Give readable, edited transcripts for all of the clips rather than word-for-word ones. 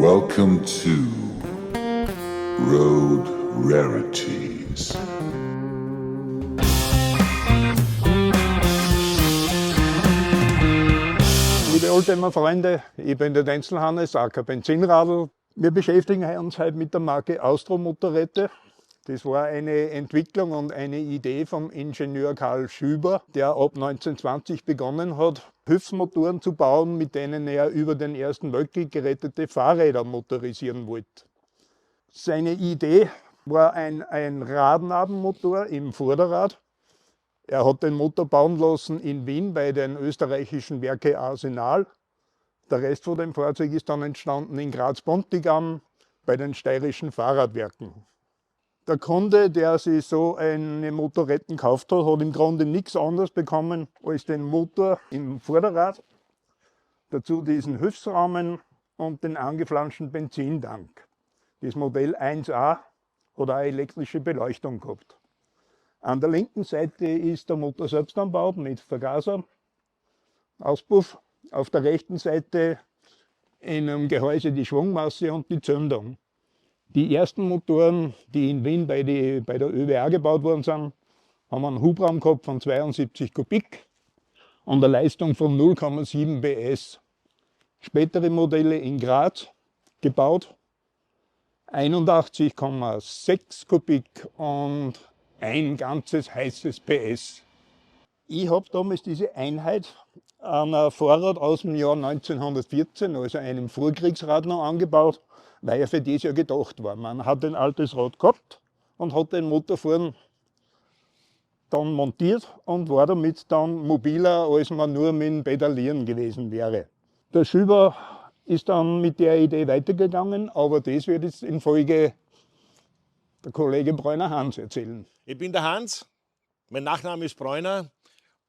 Welcome to Road Rarities. Liebe Oldtimer Freunde, ich bin der Denzel Hannes, aka Benzinradl. Wir beschäftigen uns heute mit der Marke Austro Motorräte. Das war eine Entwicklung und eine Idee vom Ingenieur Karl Schüber, der ab 1920 begonnen hat, Hilfsmotoren zu bauen, mit denen er über den Ersten Weltkrieg gerettete Fahrräder motorisieren wollte. Seine Idee war ein Radnabenmotor im Vorderrad. Er hat den Motor bauen lassen in Wien bei den österreichischen Werke Arsenal. Der Rest von dem Fahrzeug ist dann entstanden in Graz-Pontigam bei den steirischen Fahrradwerken. Der Kunde, der sich so eine Motorrädchen gekauft hat, hat im Grunde nichts anderes bekommen als den Motor im Vorderrad, dazu diesen Hilfsrahmen und den angeflanschten Benzintank. Das Modell 1A hat auch elektrische Beleuchtung gehabt. An der linken Seite ist der Motor selbst angebaut mit Vergaser, Auspuff. Auf der rechten Seite in einem Gehäuse die Schwungmasse und die Zündung. Die ersten Motoren, die in Wien bei der ÖWA gebaut worden sind, haben einen Hubraum gehabt von 72 Kubik und eine Leistung von 0,7 PS. Spätere Modelle in Graz gebaut, 81,6 Kubik und ein ganzes heißes PS. Ich habe damals diese Einheit an einem Fahrrad aus dem Jahr 1914, also einem Vorkriegsrad, noch angebaut, weil er für das ja gedacht war. Man hat ein altes Rad gehabt und hat den Motor vorn dann montiert und war damit dann mobiler, als man nur mit dem Pedalieren gewesen wäre. Der Schüber ist dann mit der Idee weitergegangen, aber das wird jetzt in Folge der Kollege Bräuner Hans erzählen. Ich bin der Hans, mein Nachname ist Bräuner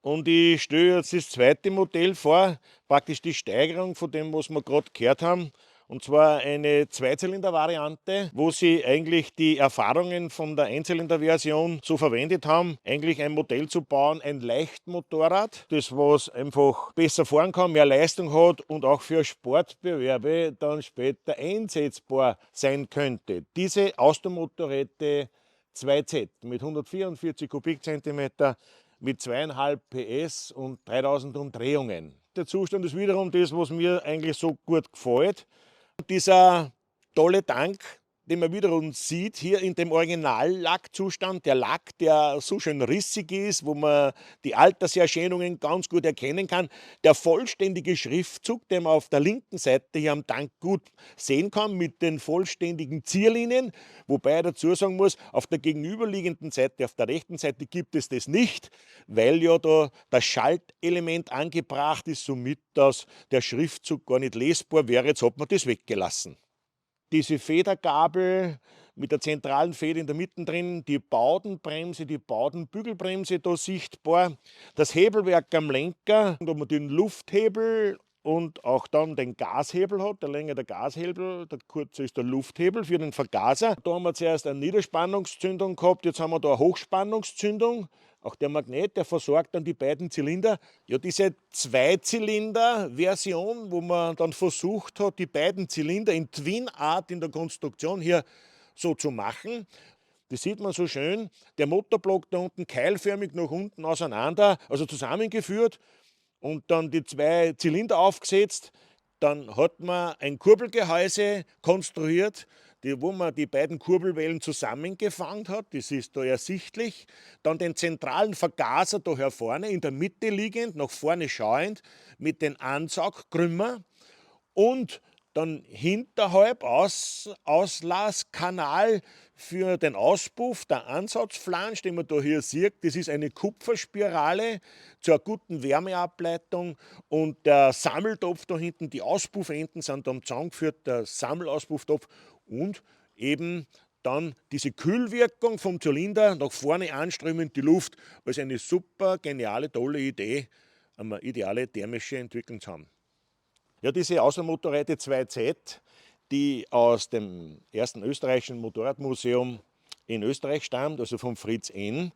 und ich stelle jetzt das zweite Modell vor, praktisch die Steigerung von dem, was wir gerade gehört haben. Und zwar eine Zweizylinder-Variante, wo sie eigentlich die Erfahrungen von der Einzylinder-Version so verwendet haben, eigentlich ein Modell zu bauen, ein Leichtmotorrad, das was einfach besser fahren kann, mehr Leistung hat und auch für Sportbewerbe dann später einsetzbar sein könnte. Diese Austro-Motorräte 2Z mit 144 Kubikzentimeter, mit 2,5 PS und 3000 Umdrehungen. Der Zustand ist wiederum das, was mir eigentlich so gut gefällt. Dieser tolle Tank, den man wiederum sieht, hier in dem Original-Lackzustand, der Lack, der so schön rissig ist, wo man die Alterserscheinungen ganz gut erkennen kann. Der vollständige Schriftzug, den man auf der linken Seite hier am Tank gut sehen kann, mit den vollständigen Zierlinien, wobei ich dazu sagen muss, auf der gegenüberliegenden Seite, auf der rechten Seite gibt es das nicht, weil ja da das Schaltelement angebracht ist, somit dass der Schriftzug gar nicht lesbar wäre. Jetzt hat man das weggelassen. Diese Federgabel mit der zentralen Feder in der Mitte drin, die Baudenbremse, die Baudenbügelbremse da sichtbar, das Hebelwerk am Lenker, und ob man den Lufthebel und auch dann den Gashebel hat, der längere der Gashebel, der kurze ist der Lufthebel für den Vergaser. Da haben wir zuerst eine Niederspannungszündung gehabt, jetzt haben wir da eine Hochspannungszündung. Auch der Magnet, der versorgt dann die beiden Zylinder. Ja, diese Zweizylinder-Version, wo man dann versucht hat, die beiden Zylinder in Twin-Art in der Konstruktion hier so zu machen. Das sieht man so schön. Der Motorblock da unten keilförmig nach unten auseinander, also zusammengeführt und dann die zwei Zylinder aufgesetzt. Dann hat man ein Kurbelgehäuse konstruiert, wo man die beiden Kurbelwellen zusammengefangen hat, das ist da ersichtlich. Dann den zentralen Vergaser da hier vorne, in der Mitte liegend, nach vorne schauend, mit den Ansaugkrümmer und dann hinterhalb Auslasskanal für den Auspuff, der Ansatzflansch, den man da hier sieht, das ist eine Kupferspirale zur guten Wärmeableitung und der Sammeltopf da hinten, die Auspuffenden sind dann zusammengeführt, der Sammelauspuftopf und eben dann diese Kühlwirkung vom Zylinder nach vorne anströmend die Luft, also eine super geniale, tolle Idee, eine ideale thermische Entwicklung zu haben. Ja, diese Austro-Motorräte 2Z, die aus dem ersten österreichischen Motorradmuseum in Österreich stammt, also vom Fritz N.,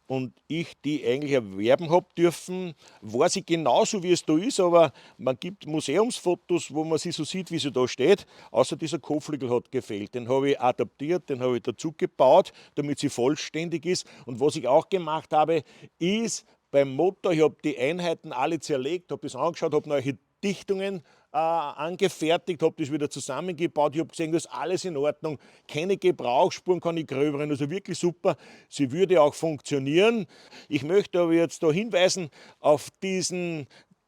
und ich die eigentlich erwerben habe dürfen, weiß ich genauso, wie es da ist, aber man gibt Museumsfotos, wo man sie so sieht, wie sie da steht, außer dieser Kotflügel hat gefehlt. Den habe ich adaptiert, den habe ich dazu gebaut, damit sie vollständig ist. Und was ich auch gemacht habe, ist beim Motor, ich habe die Einheiten alle zerlegt, habe das angeschaut, habe neue Dichtungen angefertigt, habe das wieder zusammengebaut. Ich habe gesehen, das ist alles in Ordnung. Keine Gebrauchsspuren, keine gröberen, also wirklich super. Sie würde auch funktionieren. Ich möchte aber jetzt da hinweisen auf diesen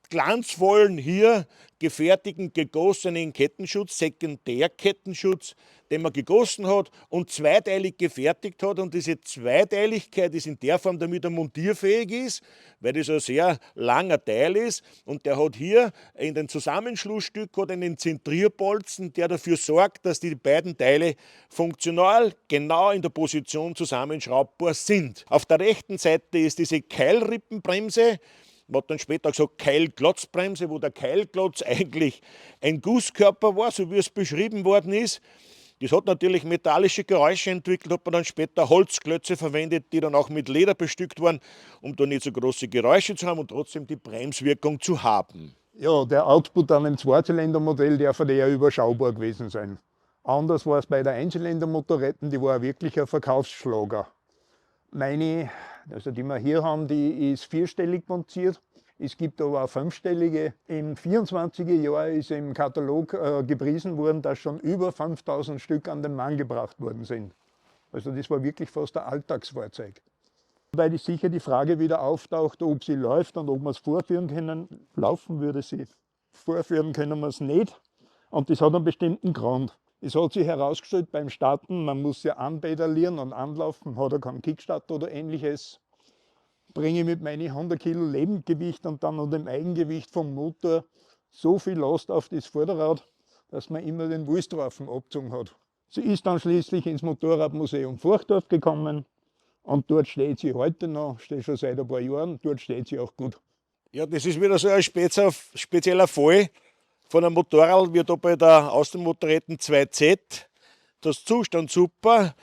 glanzvollen, hier gefertigten, gegossenen Kettenschutz, Sekundärkettenschutz, den man gegossen hat und zweiteilig gefertigt hat. Und diese Zweiteiligkeit ist in der Form, damit er montierfähig ist, weil das ein sehr langer Teil ist. Und der hat hier in den Zusammenschlussstück einen Zentrierbolzen, der dafür sorgt, dass die beiden Teile funktional genau in der Position zusammenschraubbar sind. Auf der rechten Seite ist diese Keilrippenbremse. Man hat dann später gesagt Keilklotzbremse, wo der Keilklotz eigentlich ein Gusskörper war, so wie es beschrieben worden ist. Das hat natürlich metallische Geräusche entwickelt, hat man dann später Holzklötze verwendet, die dann auch mit Leder bestückt waren, um da nicht so große Geräusche zu haben und trotzdem die Bremswirkung zu haben. Ja, der Output an einem Zweizylindermodell darf eher überschaubar gewesen sein. Anders war es bei der Einzylindermotoretten, die war wirklich ein Verkaufsschlager. Meine, also die wir hier haben, die ist vierstellig montiert. Es gibt aber auch fünfstellige. Im 24er Jahr ist im Katalog gepriesen worden, dass schon über 5000 Stück an den Mann gebracht worden sind. Also das war wirklich fast ein Alltagsfahrzeug. Weil sicher die Frage wieder auftaucht, ob sie läuft und ob wir es vorführen können. Laufen würde sie. Vorführen können wir es nicht. Und das hat einen bestimmten Grund. Es hat sich herausgestellt beim Starten, man muss ja anpedalieren und anlaufen, hat er keinen Kickstart oder ähnliches. Bringe ich mit meinen 100 Kilo Lebendgewicht und dann an dem Eigengewicht vom Motor so viel Last auf das Vorderrad, dass man immer den Wulstraufen abgezogen hat. Sie ist dann schließlich ins Motorradmuseum Forchdorf gekommen und dort steht sie heute noch, steht schon seit ein paar Jahren, dort steht sie auch gut. Ja, das ist wieder so ein spezieller Fall von einem Motorrad, wie da bei der Außenmotorräten 2Z. Das Zustand super,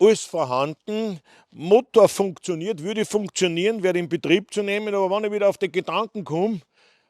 alles vorhanden, Motor funktioniert, würde funktionieren, wäre in Betrieb zu nehmen, aber wenn ich wieder auf den Gedanken komme,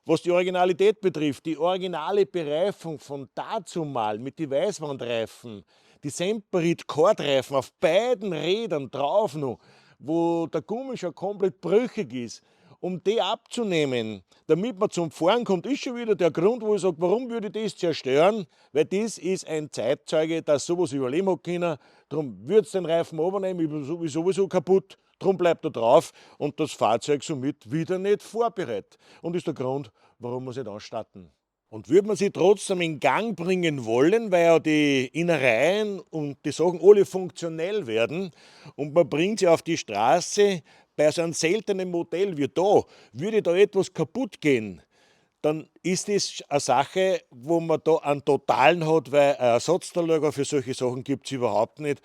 was die Originalität betrifft, die originale Bereifung von dazumal mit den Weißwandreifen, die Semperit-Kordreifen auf beiden Rädern drauf noch, wo der Gummi schon komplett brüchig ist, um die abzunehmen, damit man zum Fahren kommt, ist schon wieder der Grund, wo ich sage, warum würde ich das zerstören? Weil das ist ein Zeitzeuge, dass sowas überleben hat können. Darum würde es den Reifen runternehmen, ist sowieso kaputt. Darum bleibt er drauf und das Fahrzeug somit wieder nicht vorbereitet. Und ist der Grund, warum wir es nicht ausstatten. Und würde man sie trotzdem in Gang bringen wollen, weil ja die Innereien und die Sachen alle funktionell werden und man bringt sie auf die Straße, bei so einem seltenen Modell wie da, würde da etwas kaputt gehen, dann ist das eine Sache, wo man da einen Totalen hat, weil ein Ersatzteillager für solche Sachen gibt es überhaupt nicht.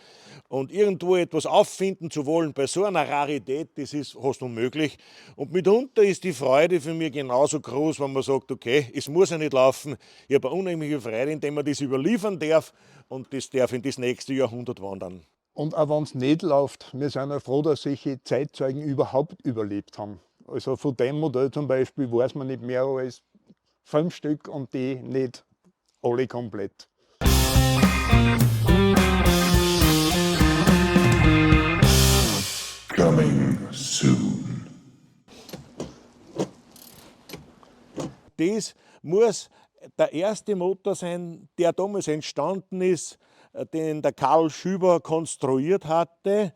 Und irgendwo etwas auffinden zu wollen bei so einer Rarität, das ist fast unmöglich. Und mitunter ist die Freude für mich genauso groß, wenn man sagt, okay, es muss ja nicht laufen. Ich habe eine unheimliche Freude, indem man das überliefern darf und das darf in das nächste Jahrhundert wandern. Und auch wenn es nicht läuft, wir sind ja froh, dass solche Zeitzeugen überhaupt überlebt haben. Also von dem Modell zum Beispiel weiß man nicht mehr als 5 Stück und die nicht alle komplett. Coming soon. Das muss der erste Motor sein, der damals entstanden ist, den der Karl Schüber konstruiert hatte.